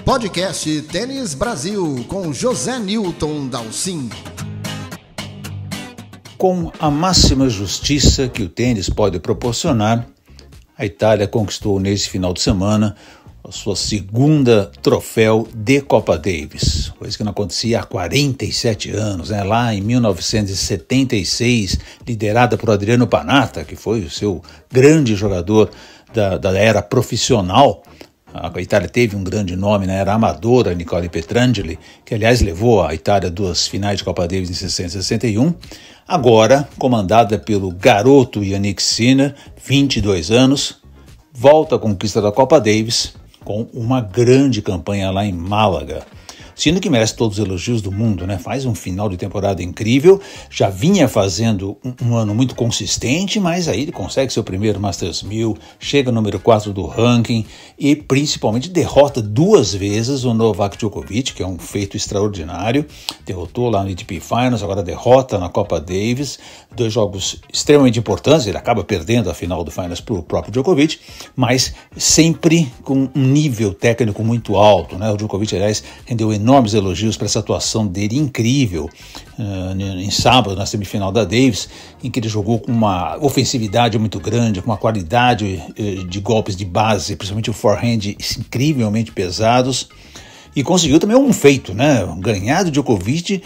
Podcast Tênis Brasil com José Newton Dalcin. Com a máxima justiça que o tênis pode proporcionar, a Itália conquistou nesse final de semana a sua segunda troféu de Copa Davis, coisa que não acontecia há 47 anos, né? Lá em 1976, liderada por Adriano Panatta, que foi o seu grande jogador da era profissional. A Itália teve um grande nome na era amadora, Nicole Pietrangeli, que aliás levou a Itália a duas finais de Copa Davis em 60 e 61. Agora, comandada pelo garoto Jannik Sinner, 22 anos, volta à conquista da Copa Davis com uma grande campanha lá em Málaga. Sinner que merece todos os elogios do mundo, né? Faz um final de temporada incrível, já vinha fazendo um ano muito consistente, mas aí ele consegue seu primeiro Masters 1000, chega número 4 do ranking e principalmente derrota duas vezes o Novak Djokovic, que é um feito extraordinário. Derrotou lá no ATP Finals, agora derrota na Copa Davis, dois jogos extremamente importantes. Ele acaba perdendo a final do Finals para o próprio Djokovic, mas sempre com um nível técnico muito alto, né? O Djokovic, aliás, rendeu enormes elogios para essa atuação dele incrível em sábado, na semifinal da Davis, em que ele jogou com uma ofensividade muito grande, com uma qualidade de golpes de base, principalmente o forehand, incrivelmente pesados, e conseguiu também um feito, né? Ganhar do Djokovic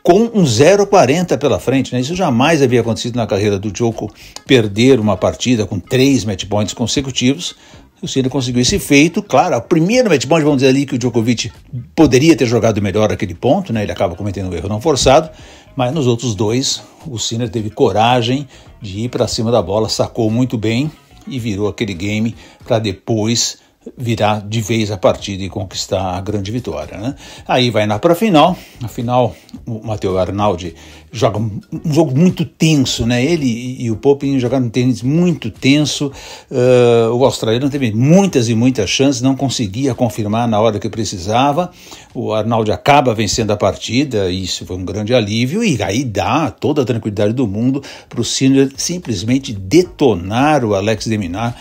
com um 0,40 pela frente, né? Isso jamais havia acontecido na carreira do Djoko, perder uma partida com 3 match points consecutivos. O Sinner conseguiu esse feito. Claro, o primeiro match point, vamos dizer ali, que o Djokovic poderia ter jogado melhor aquele ponto, né? Ele acaba cometendo um erro não forçado, mas nos outros dois o Sinner teve coragem de ir para cima da bola, sacou muito bem e virou aquele game para depois virar de vez a partida e conquistar a grande vitória, né? Aí vai para a final. Na final, o Matteo Arnaldi joga um jogo muito tenso, né? Ele e o Popin jogaram um tênis muito tenso. O australiano teve muitas e muitas chances, não conseguia confirmar na hora que precisava. O Arnaldi acaba vencendo a partida, e isso foi um grande alívio, e aí dá toda a tranquilidade do mundo para o Sinner simplesmente detonar o Alex de Minaur,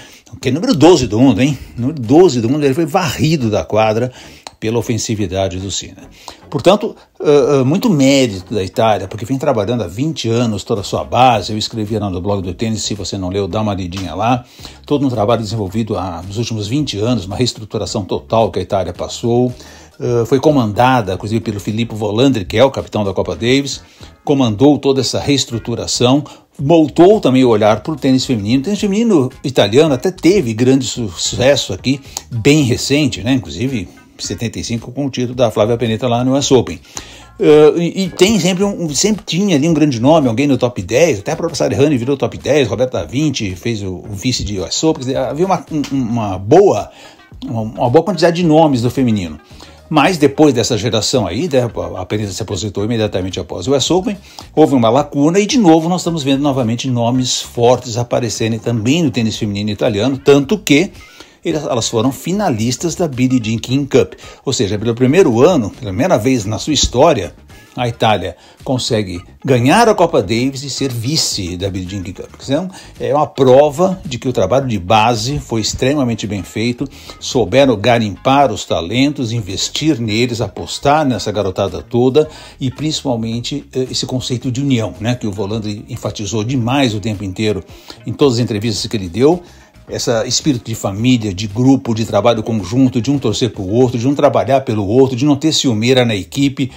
que é número 12 do mundo, hein? Número 12 do mundo, ele foi varrido da quadra pela ofensividade do Sinner. Portanto, muito mérito da Itália, porque vem trabalhando há 20 anos toda a sua base. Eu escrevi lá no blog do tênis, se você não leu, dá uma lidinha lá. Todo um trabalho desenvolvido nos últimos 20 anos, uma reestruturação total que a Itália passou. Foi comandada, inclusive, pelo Filippo Volandri, que é o capitão da Copa Davis, comandou toda essa reestruturação, voltou também o olhar para o tênis feminino. O tênis feminino italiano até teve grande sucesso aqui, bem recente, né? Inclusive 75 com o título da Flávia Pennetta lá no US Open. E tem sempre tinha ali um grande nome, alguém no top 10, até a própria Sarahane virou top 10, Roberta Da Vinci fez o vice de US Open. Quer dizer, havia uma boa quantidade de nomes do feminino. Mas depois dessa geração aí, né, a Pennetta se aposentou imediatamente após o US Open, houve uma lacuna e de novo nós estamos vendo novamente nomes fortes aparecerem também no tênis feminino italiano, tanto que elas foram finalistas da Billie Jean King Cup. Ou seja, pelo primeiro ano, pela primeira vez na sua história, a Itália consegue ganhar a Copa Davis e ser vice da Billie Jean King Cup. Então, é uma prova de que o trabalho de base foi extremamente bem feito, souberam garimpar os talentos, investir neles, apostar nessa garotada toda e principalmente esse conceito de união, né, que o Volandri enfatizou demais o tempo inteiro em todas as entrevistas que ele deu. Esse espírito de família, de grupo, de trabalho conjunto, de um torcer para o outro, de um trabalhar pelo outro, de não ter ciumeira na equipe.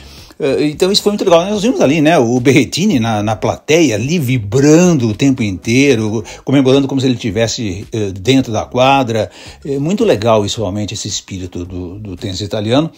Então isso foi muito legal. Nós vimos ali, né, o Berrettini na plateia, ali vibrando o tempo inteiro, comemorando como se ele estivesse dentro da quadra. Muito legal isso, realmente, esse espírito do tênis italiano.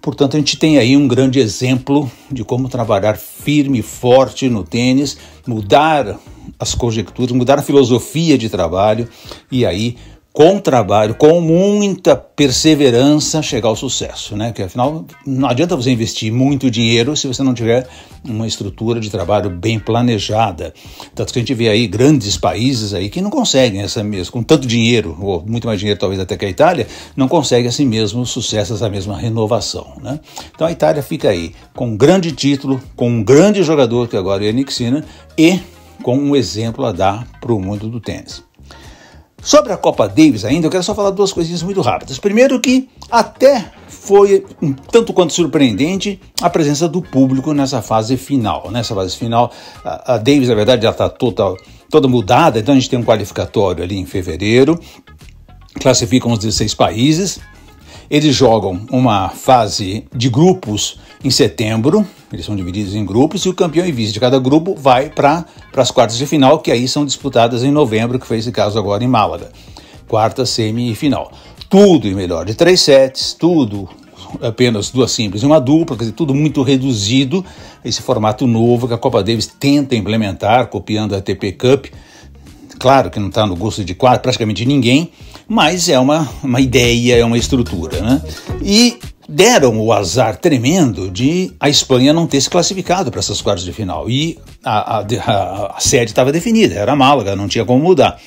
Portanto, a gente tem aí um grande exemplo de como trabalhar firme e forte no tênis, mudar as conjecturas, mudar a filosofia de trabalho e aí, com trabalho, com muita perseverança, chegar ao sucesso, né? Porque afinal, não adianta você investir muito dinheiro se você não tiver uma estrutura de trabalho bem planejada. Tanto que a gente vê aí grandes países aí que não conseguem essa mesma, com tanto dinheiro, ou muito mais dinheiro talvez até que a Itália, não consegue assim mesmo sucesso, essa mesma renovação, né? Então a Itália fica aí com um grande título, com um grande jogador que agora é Jannik Sinner e com um exemplo a dar para o mundo do tênis. Sobre a Copa Davis ainda, eu quero só falar duas coisinhas muito rápidas. Primeiro que até foi um tanto quanto surpreendente a presença do público nessa fase final. Nessa fase final, a Davis, na verdade, já está toda mudada, então a gente tem um qualificatório ali em fevereiro, classificam os 16 países, eles jogam uma fase de grupos em setembro, eles são divididos em grupos, e o campeão e vice de cada grupo vai para as quartas de final, que aí são disputadas em novembro, que foi esse caso agora em Málaga. Quarta, semi e final. Tudo em melhor de 3 sets, tudo apenas 2 simples e uma dupla, quer dizer, tudo muito reduzido, esse formato novo que a Copa Davis tenta implementar, copiando a ATP Cup. Claro que não está no gosto de praticamente ninguém, mas é uma ideia, é uma estrutura, né? E deram o azar tremendo de a Espanha não ter se classificado para essas quartas de final. E a sede estava definida, era Málaga, não tinha como mudar.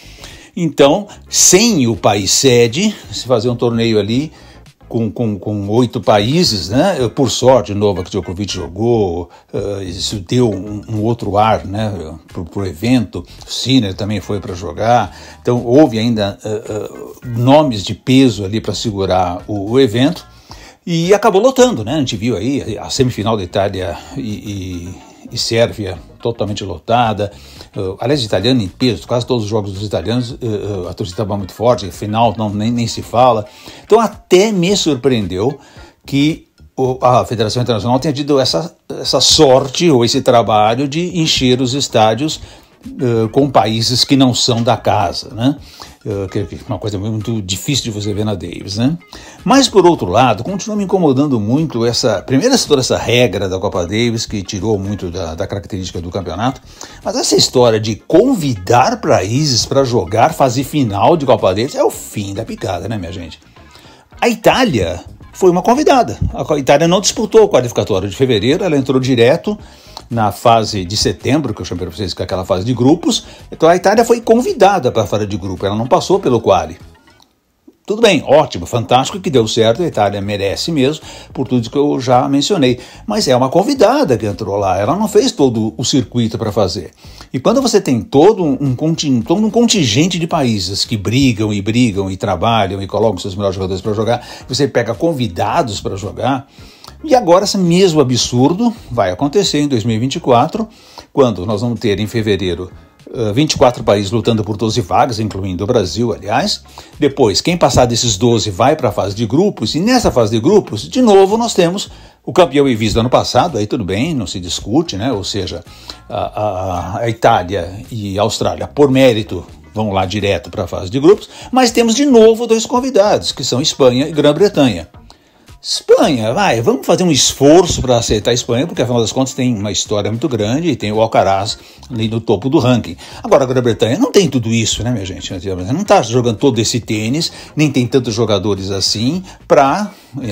Então, sem o país sede, se fazer um torneio ali com 8 países, né? Por sorte, Novak Djokovic jogou, isso deu um outro ar, né? Pro evento. O Sinner também foi para jogar. Então, houve ainda nomes de peso ali para segurar o evento. E acabou lotando, né? A gente viu aí a semifinal da Itália e Sérvia totalmente lotada. Aliás, italiano em peso, quase todos os jogos dos italianos, a torcida estava muito forte, final nem se fala. Então até me surpreendeu que a Federação Internacional tenha tido essa sorte ou esse trabalho de encher os estádios com países que não são da casa, né? Que é uma coisa muito difícil de você ver na Davis, né? Mas, por outro lado, continua me incomodando muito toda essa regra da Copa Davis, que tirou muito da característica do campeonato, mas essa história de convidar países para jogar fase final de Copa Davis é o fim da picada, né, minha gente? A Itália foi uma convidada. A Itália não disputou o qualificatório de fevereiro, ela entrou direto na fase de setembro, que eu chamei para vocês, que é aquela fase de grupos. Então a Itália foi convidada para a fase de grupo, ela não passou pelo quali. Tudo bem, ótimo, fantástico, que deu certo, a Itália merece mesmo, por tudo que eu já mencionei. Mas é uma convidada que entrou lá, ela não fez todo o circuito para fazer. E quando você tem todo um contingente de países que brigam e trabalham e colocam seus melhores jogadores para jogar, você pega convidados para jogar. E agora esse mesmo absurdo vai acontecer em 2024, quando nós vamos ter em fevereiro 24 países lutando por 12 vagas, incluindo o Brasil, aliás. Depois, quem passar desses 12 vai para a fase de grupos, e nessa fase de grupos, de novo, nós temos o campeão e vice do ano passado, aí tudo bem, não se discute, né? Ou seja, a Itália e a Austrália, por mérito, vão lá direto para a fase de grupos, mas temos de novo 2 convidados, que são Espanha e Grã-Bretanha. Espanha, vamos fazer um esforço para aceitar a Espanha, porque afinal das contas tem uma história muito grande e tem o Alcaraz ali no topo do ranking. Agora a Grã-Bretanha não tem tudo isso, né, minha gente? Não está jogando todo esse tênis, nem tem tantos jogadores assim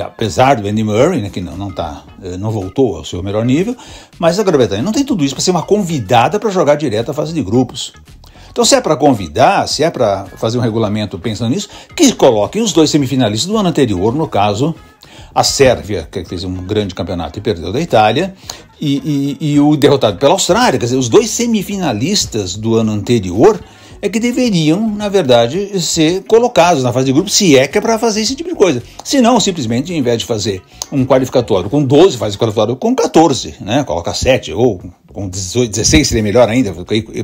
apesar do Andy Murray, né, que não voltou ao seu melhor nível, mas a Grã-Bretanha não tem tudo isso para ser uma convidada para jogar direto à fase de grupos. Então, se é para convidar, se é para fazer um regulamento pensando nisso, que coloquem os 2 semifinalistas do ano anterior, no caso, a Sérvia, que fez um grande campeonato e perdeu da Itália, e o derrotado pela Austrália. Quer dizer, os 2 semifinalistas do ano anterior é que deveriam, na verdade, ser colocados na fase de grupo, se é que é para fazer esse tipo de coisa. Se não, simplesmente, ao invés de fazer um qualificatório com 12, faz o qualificatório com 14, né? Coloca 7, ou com 18, 16 seria melhor ainda,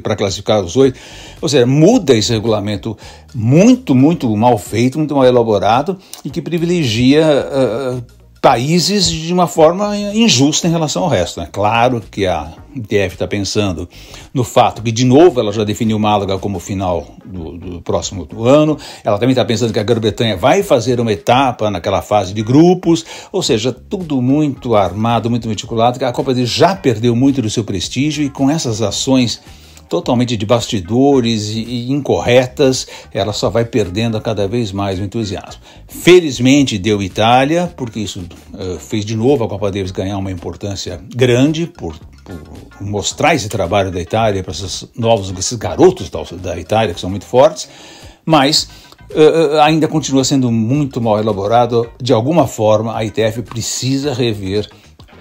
para classificar os 8. Ou seja, muda esse regulamento muito, muito mal feito, muito mal elaborado, e que privilegia países de uma forma injusta em relação ao resto, né? Claro que a ITF está pensando no fato que, de novo, ela já definiu Málaga como final do próximo ano. Ela também está pensando que a Grã-Bretanha vai fazer uma etapa naquela fase de grupos, ou seja, tudo muito armado, muito meticulado, que a Copa já perdeu muito do seu prestígio, e com essas ações totalmente de bastidores e incorretas, ela só vai perdendo cada vez mais o entusiasmo. Felizmente deu Itália, porque isso fez de novo a Copa Davis ganhar uma importância grande por mostrar esse trabalho da Itália para esses garotos da Itália, que são muito fortes, mas ainda continua sendo muito mal elaborado. De alguma forma, a ITF precisa rever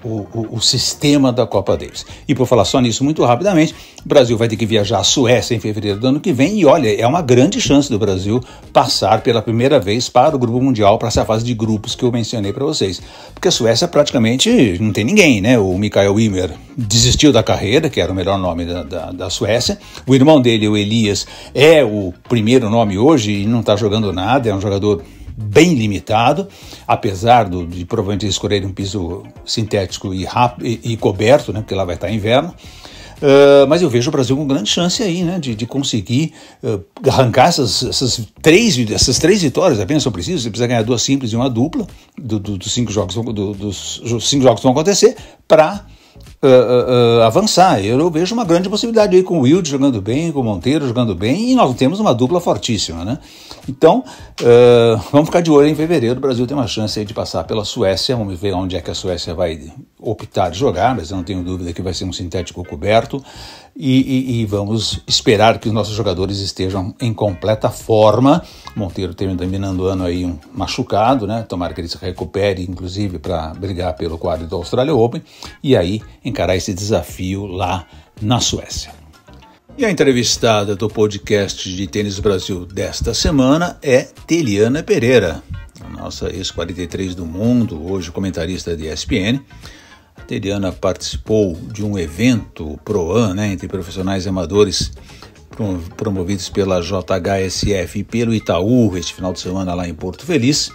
o sistema da Copa Davis. E por falar só nisso muito rapidamente, o Brasil vai ter que viajar à Suécia em fevereiro do ano que vem e olha, é uma grande chance do Brasil passar pela primeira vez para o Grupo Mundial, para essa fase de grupos que eu mencionei para vocês. Porque a Suécia praticamente não tem ninguém, né? O Mikael Ymer desistiu da carreira, que era o melhor nome da Suécia. O irmão dele, o Elias, é o primeiro nome hoje e não está jogando nada, é um jogador bem limitado, apesar de provavelmente escolher um piso sintético e coberto, né, porque lá vai estar inverno. Mas eu vejo o Brasil com grande chance aí, né, de conseguir arrancar essas três vitórias. Apenas são precisas, você precisa ganhar 2 simples e uma dupla dos 5 jogos, dos 5 jogos que vão acontecer para avançar. Eu vejo uma grande possibilidade aí com o Wilde jogando bem, com o Monteiro jogando bem, e nós temos uma dupla fortíssima, né? Então, vamos ficar de olho em fevereiro. O Brasil tem uma chance aí de passar pela Suécia. Vamos ver onde é que a Suécia vai optar de jogar, mas eu não tenho dúvida que vai ser um sintético coberto. E vamos esperar que os nossos jogadores estejam em completa forma. Monteiro terminando o ano aí machucado, né? Tomara que ele se recupere, inclusive, para brigar pelo quadro do Australia Open e aí encarar esse desafio lá na Suécia. E a entrevistada do podcast de Tênis Brasil desta semana é Teliana Pereira, a nossa ex-43 do mundo, hoje comentarista de ESPN. A Teliana participou de um evento Pro-Am, né, entre profissionais e amadores, promovidos pela JHSF e pelo Itaú, este final de semana lá em Porto Feliz.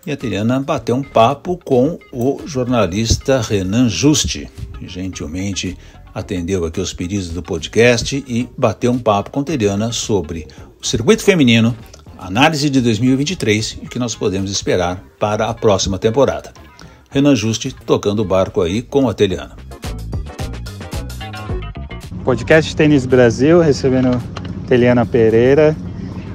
E a Teliana bateu um papo com o jornalista Renan Juste, que gentilmente atendeu aqui os pedidos do podcast e bateu um papo com a Teliana sobre o circuito feminino, análise de 2023 e o que nós podemos esperar para a próxima temporada. Renan Juste tocando o barco aí com a Teliana. Podcast Tênis Brasil, recebendo Teliana Pereira.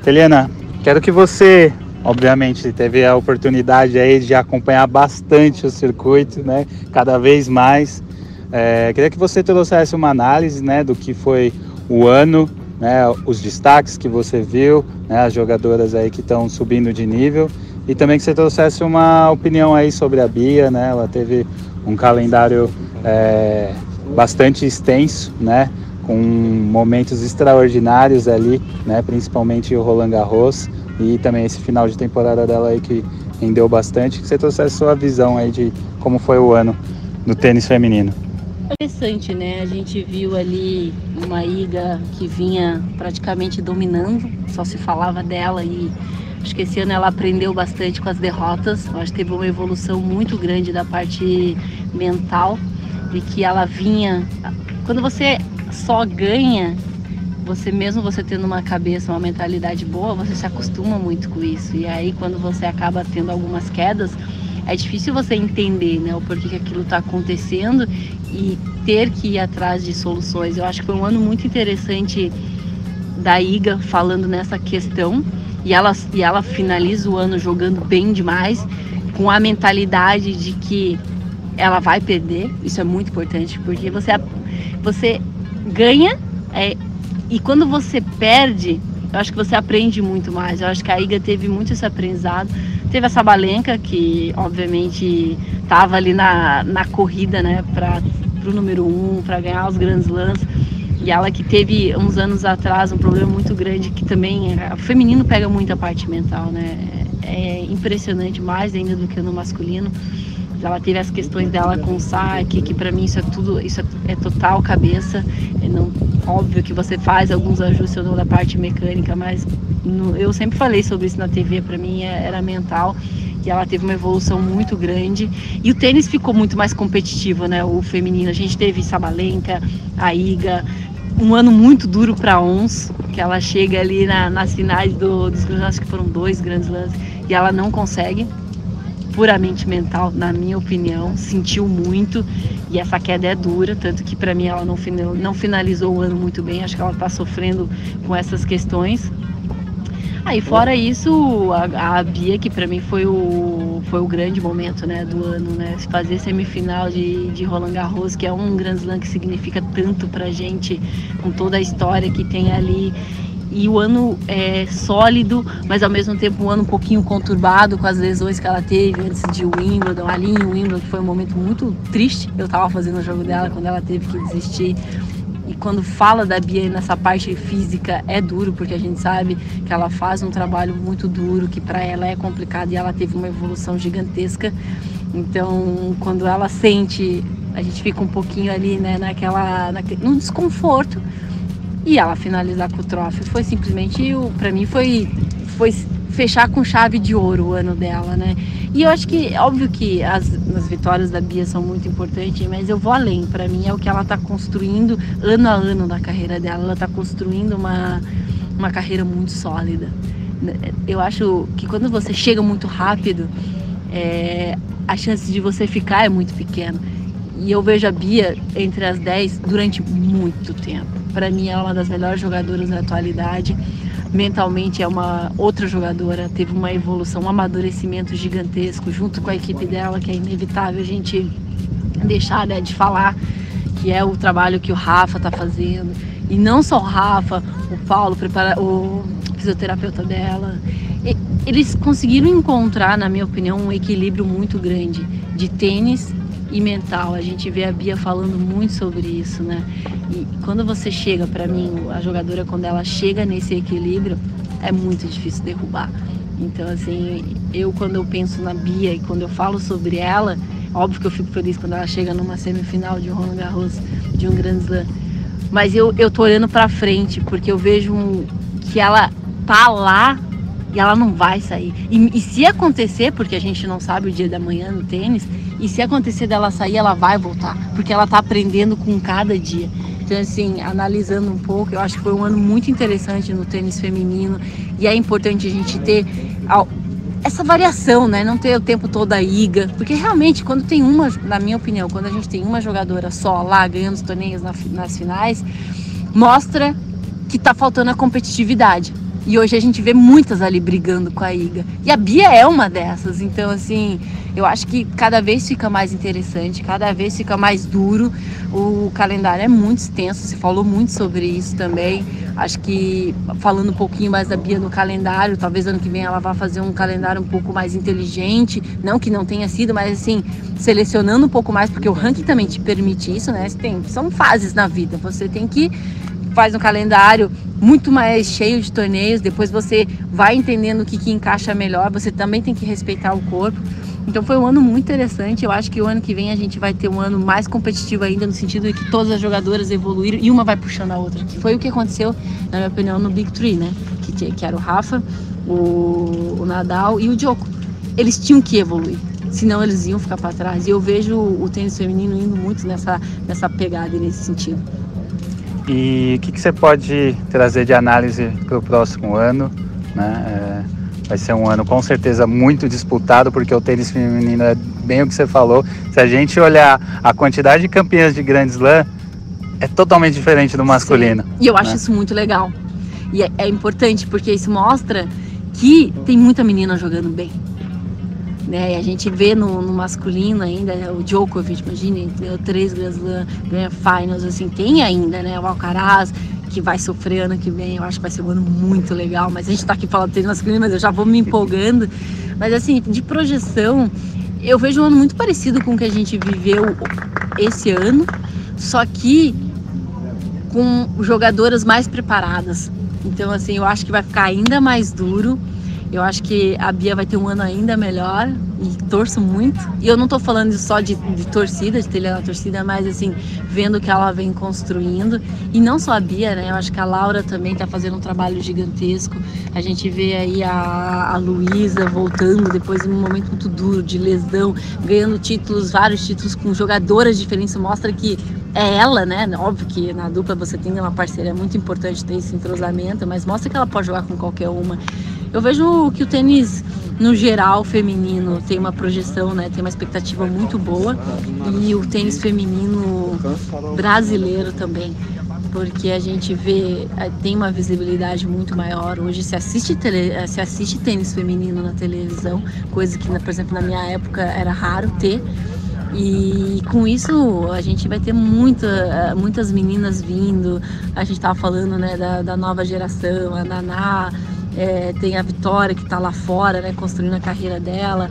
Teliana, quero que você, obviamente, teve a oportunidade aí de acompanhar bastante o circuito, né? Cada vez mais. Queria que você trouxesse uma análise, né, do que foi o ano, né, os destaques que você viu, né, as jogadoras aí que estão subindo de nível, e também que você trouxesse uma opinião aí sobre a Bia, né? Ela teve um calendário bastante extenso, né, com momentos extraordinários ali, né, principalmente o Roland Garros e também esse final de temporada dela aí que rendeu bastante. Que você trouxesse sua visão aí de como foi o ano no tênis feminino. Interessante, né? A gente viu ali uma Iga que vinha praticamente dominando, só se falava dela, e acho que esse ano ela aprendeu bastante com as derrotas. Eu acho que teve uma evolução muito grande da parte mental, de que ela vinha... Quando você só ganha, você tendo uma cabeça, uma mentalidade boa, você se acostuma muito com isso. E aí quando você acaba tendo algumas quedas, é difícil você entender, né, o porquê que aquilo está acontecendo e ter que ir atrás de soluções. Eu acho que foi um ano muito interessante da Iga falando nessa questão, e ela finaliza o ano jogando bem demais, com a mentalidade de que ela vai perder. Isso é muito importante, porque você ganha, e quando você perde, eu acho que você aprende muito mais. Eu acho que a Iga teve muito esse aprendizado. Teve a Sabalenka, que obviamente estava ali na corrida, né, para o número 1, para ganhar os Grand Slams. E ela que teve uns anos atrás um problema muito grande, que também o feminino pega muito a parte mental, né? É impressionante, mais ainda do que no masculino. Ela teve as questões dela com o saque, que para mim isso é total cabeça. Óbvio que você faz alguns ajustes da parte mecânica, mas eu sempre falei sobre isso na TV, para mim era mental. E ela teve uma evolução muito grande. E o tênis ficou muito mais competitivo, né? O feminino. A gente teve Sabalenka, a Iga, um ano muito duro para a Ons, que ela chega ali nas finais dos Grand Slams, acho que foram 2 Grand Slams, e ela não consegue. Puramente mental, na minha opinião, sentiu muito, e essa queda é dura, tanto que para mim ela não finalizou o ano muito bem. Acho que ela está sofrendo com essas questões. Aí fora isso, a Bia, que para mim foi o grande momento, né, do ano, né, fazer semifinal de Roland Garros, que é um Grand Slam que significa tanto pra gente, com toda a história que tem ali. E o ano é sólido, mas ao mesmo tempo um ano um pouquinho conturbado com as lesões que ela teve antes de Wimbledon. Ali em Wimbledon, que foi um momento muito triste. Eu estava fazendo o jogo dela quando ela teve que desistir. E quando fala da Bia nessa parte física é duro, porque a gente sabe que ela faz um trabalho muito duro, que para ela é complicado, e ela teve uma evolução gigantesca. Então, quando ela sente, a gente fica um pouquinho ali, né, num desconforto. E ela finalizar com o troféu foi simplesmente, para mim, foi fechar com chave de ouro o ano dela, né? E eu acho que, óbvio que as vitórias da Bia são muito importantes, mas eu vou além. Para mim é o que ela está construindo ano a ano na carreira dela. Ela está construindo uma carreira muito sólida. Eu acho que quando você chega muito rápido, a chance de você ficar é muito pequena. E eu vejo a Bia entre as 10 durante muito tempo. Para mim, ela é uma das melhores jogadoras da atualidade. Mentalmente é uma outra jogadora, teve uma evolução, um amadurecimento gigantesco junto com a equipe dela, que é inevitável a gente deixar, né, de falar, que é o trabalho que o Rafa está fazendo. E não só o Rafa, o Paulo, o fisioterapeuta dela. Eles conseguiram encontrar, na minha opinião, um equilíbrio muito grande de tênis e mental. A gente vê a Bia falando muito sobre isso, né? E quando você chega, para mim, a jogadora, quando ela chega nesse equilíbrio, é muito difícil derrubar. Então, assim, quando eu penso na Bia e quando eu falo sobre ela, óbvio que eu fico feliz quando ela chega numa semifinal de Roland Garros, de um Grand Slam. Mas eu tô olhando pra frente, porque eu vejo que ela tá lá e ela não vai sair. E se acontecer, porque a gente não sabe o dia da manhã no tênis, e se acontecer dela sair, ela vai voltar, porque ela tá aprendendo com cada dia. Então, assim, analisando um pouco, eu acho que foi um ano muito interessante no tênis feminino, e é importante a gente ter essa variação, né? Não ter o tempo todo a Iga, porque realmente quando tem na minha opinião, quando a gente tem uma jogadora só lá ganhando os torneios nas finais, mostra que tá faltando a competitividade. E hoje a gente vê muitas ali brigando com a Iga. E a Bia é uma dessas. Então, assim, eu acho que cada vez fica mais interessante, cada vez fica mais duro. O calendário é muito extenso, se falou muito sobre isso também. Acho que, falando um pouquinho mais da Bia no calendário, talvez ano que vem ela vá fazer um calendário um pouco mais inteligente. Não que não tenha sido, mas assim, selecionando um pouco mais, porque o ranking também te permite isso, né? São fases na vida. Você tem que faz um calendário muito mais cheio de torneios, depois você vai entendendo o que encaixa melhor, você também tem que respeitar o corpo. Então foi um ano muito interessante. Eu acho que o ano que vem a gente vai ter um ano mais competitivo ainda, no sentido de que todas as jogadoras evoluíram e uma vai puxando a outra, que foi o que aconteceu, na minha opinião, no Big Three, né? Que era o Rafa, o Nadal e o Djokovic. Eles tinham que evoluir, senão eles iam ficar para trás. E eu vejo o tênis feminino indo muito nessa pegada e nesse sentido. E o que você pode trazer de análise para o próximo ano, né? Vai ser um ano com certeza muito disputado, porque o tênis feminino é bem o que você falou. Se a gente olhar a quantidade de campeãs de Grand Slam, é totalmente diferente do masculino. Sim. E eu acho isso muito legal. E é importante, porque isso mostra que tem muita menina jogando bem. Né? E a gente vê no masculino ainda, o Djokovic, imagine, ganhou 3 Grand Slam, ganha finals, assim, tem ainda, né, o Alcaraz, que vai sofrer ano que vem. Eu acho que vai ser um ano muito legal, mas a gente tá aqui falando de tênis masculino, mas eu já vou me empolgando. Mas assim, de projeção, eu vejo um ano muito parecido com o que a gente viveu esse ano, só que com jogadoras mais preparadas. Então, assim, eu acho que vai ficar ainda mais duro. Eu acho que a Bia vai ter um ano ainda melhor e torço muito. E eu não tô falando só de torcida, de telha na torcida, mas assim, vendo o que ela vem construindo. E não só a Bia, né? Eu acho que a Laura também tá fazendo um trabalho gigantesco. A gente vê aí a Luísa voltando depois de um momento muito duro, de lesão, ganhando títulos, vários títulos com jogadoras diferentes. Mostra que é ela, né? Óbvio que na dupla você tem uma parceria muito importante, ter esse entrosamento, mas mostra que ela pode jogar com qualquer uma. Eu vejo que o tênis, no geral, feminino, tem uma projeção, né? Tem uma expectativa muito boa. E o tênis feminino brasileiro também. Porque a gente vê, tem uma visibilidade muito maior. Hoje se assiste tênis feminino na televisão, coisa que, por exemplo, na minha época era raro ter. E com isso a gente vai ter muitas meninas vindo. A gente estava falando, né, da nova geração, a Naná, tem a Vitória que está lá fora, né, construindo a carreira dela.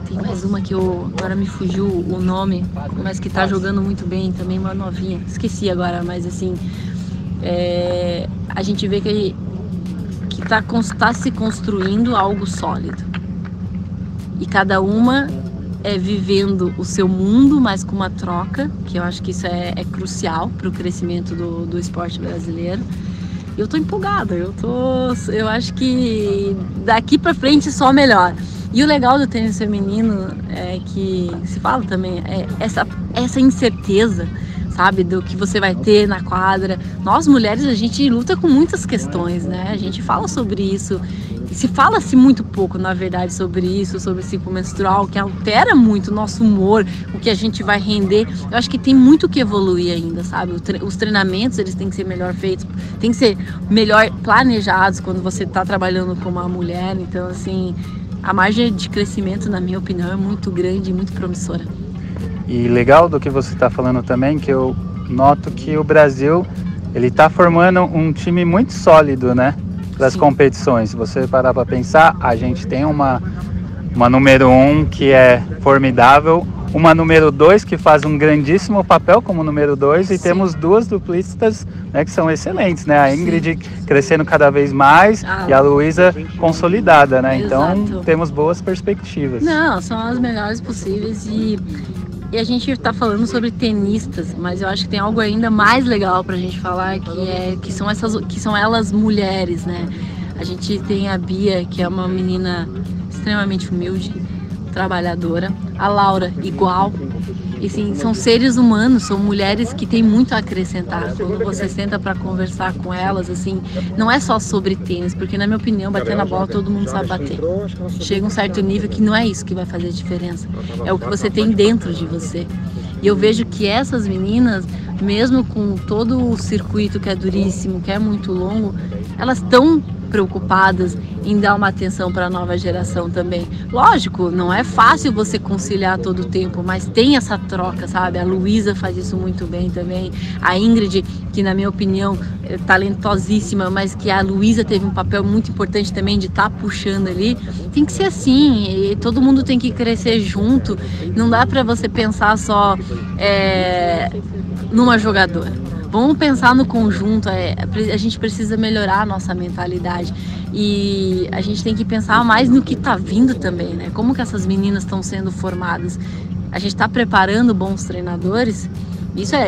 Tem mais uma que agora me fugiu o nome, mas que está jogando muito bem também, uma novinha. Esqueci agora, mas assim, a gente vê que tá se construindo algo sólido. E cada uma vivendo o seu mundo, mas com uma troca, que eu acho que isso é crucial para o crescimento do esporte brasileiro. Eu tô empolgada, eu acho que daqui para frente só melhor. E o legal do tênis feminino é que se fala também, essa incerteza, sabe, do que você vai ter na quadra. Nós mulheres, a gente luta com muitas questões, né? A gente fala sobre isso. Se fala-se muito pouco, na verdade, sobre isso, sobre o ciclo menstrual, que altera muito o nosso humor, o que a gente vai render. Eu acho que tem muito que evoluir ainda, sabe? Os treinamentos, eles têm que ser melhor feitos, têm que ser melhor planejados quando você está trabalhando com uma mulher. Então, assim, a margem de crescimento, na minha opinião, é muito grande e muito promissora. E legal do que você está falando também, que eu noto que o Brasil, ele está formando um time muito sólido, né? Para as competições. Se você parar para pensar, a gente tem uma número 1 que é formidável, uma número 2 que faz um grandíssimo papel como número 2 e temos duas duplistas, né, que são excelentes, né? A Ingrid crescendo cada vez mais e a Luísa consolidada, né? Exato. Então temos boas perspectivas. Não, são as melhores possíveis e a gente está falando sobre tenistas, mas eu acho que tem algo ainda mais legal para a gente falar, que são elas mulheres, né? A gente tem a Bia, que é uma menina extremamente humilde, trabalhadora, a Laura igual. E sim, são seres humanos, são mulheres que têm muito a acrescentar. Quando você senta para conversar com elas, assim, não é só sobre tênis, porque na minha opinião, bater na bola todo mundo sabe bater. Chega um certo nível que não é isso que vai fazer diferença, é o que você tem dentro de você. E eu vejo que essas meninas, mesmo com todo o circuito que é duríssimo, que é muito longo, elas estão preocupadas em dar uma atenção para a nova geração também. Lógico, não é fácil você conciliar todo o tempo, mas tem essa troca, sabe? A Luísa faz isso muito bem também. A Ingrid, que na minha opinião é talentosíssima, mas que a Luísa teve um papel muito importante também de estar puxando ali. Tem que ser assim, e todo mundo tem que crescer junto. Não dá para você pensar só numa jogadora. Vamos pensar no conjunto, a gente precisa melhorar a nossa mentalidade e a gente tem que pensar mais no que está vindo também, né? Como que essas meninas estão sendo formadas? A gente está preparando bons treinadores?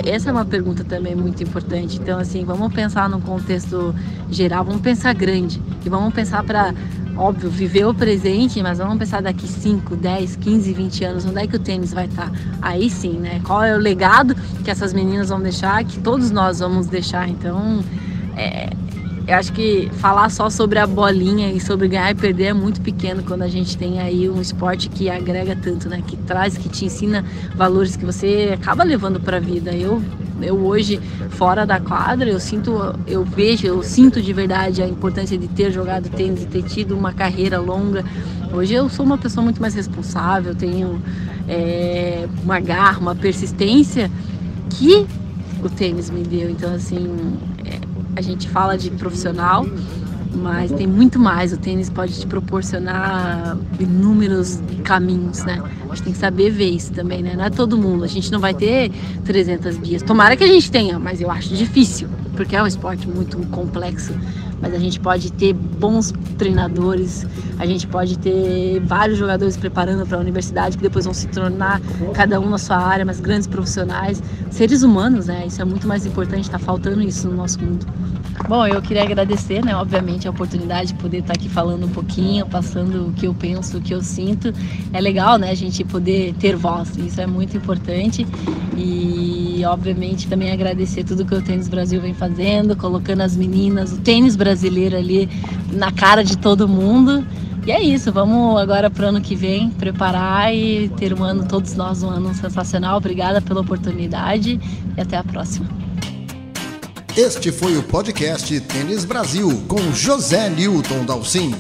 Essa é uma pergunta também muito importante. Então, assim, vamos pensar no contexto geral, vamos pensar grande e vamos pensar para, óbvio, viver o presente, mas vamos pensar daqui 5, 10, 15, 20 anos, onde é que o tênis vai estar? Aí sim, né? Qual é o legado que essas meninas vão deixar, que todos nós vamos deixar? Então, eu acho que falar só sobre a bolinha e sobre ganhar e perder é muito pequeno quando a gente tem aí um esporte que agrega tanto, né? Que traz, que te ensina valores que você acaba levando para a vida. Eu hoje, fora da quadra, eu sinto de verdade a importância de ter jogado tênis e ter tido uma carreira longa. Hoje eu sou uma pessoa muito mais responsável, tenho uma garra, uma persistência que o tênis me deu. Então, assim, a gente fala de profissional, mas tem muito mais. O tênis pode te proporcionar inúmeros caminhos, né? A gente tem que saber ver isso também, né? Não é todo mundo. A gente não vai ter 300 dias. Tomara que a gente tenha, mas eu acho difícil, porque é um esporte muito complexo. Mas a gente pode ter bons treinadores, a gente pode ter vários jogadores preparando para a universidade, que depois vão se tornar, cada um na sua área, mas grandes profissionais, seres humanos, né? Isso é muito mais importante, está faltando isso no nosso mundo. Bom, eu queria agradecer, né, obviamente, a oportunidade de poder estar aqui falando um pouquinho, passando o que eu penso, o que eu sinto. É legal, né, a gente poder ter voz, isso é muito importante. E, obviamente, também agradecer tudo que o Tênis Brasil vem fazendo, colocando as meninas, o tênis brasileiro ali na cara de todo mundo. E é isso, vamos agora para o ano que vem preparar e ter todos nós um ano sensacional. Obrigada pela oportunidade e até a próxima. Este foi o podcast Tênis Brasil com José Newton Dalcin.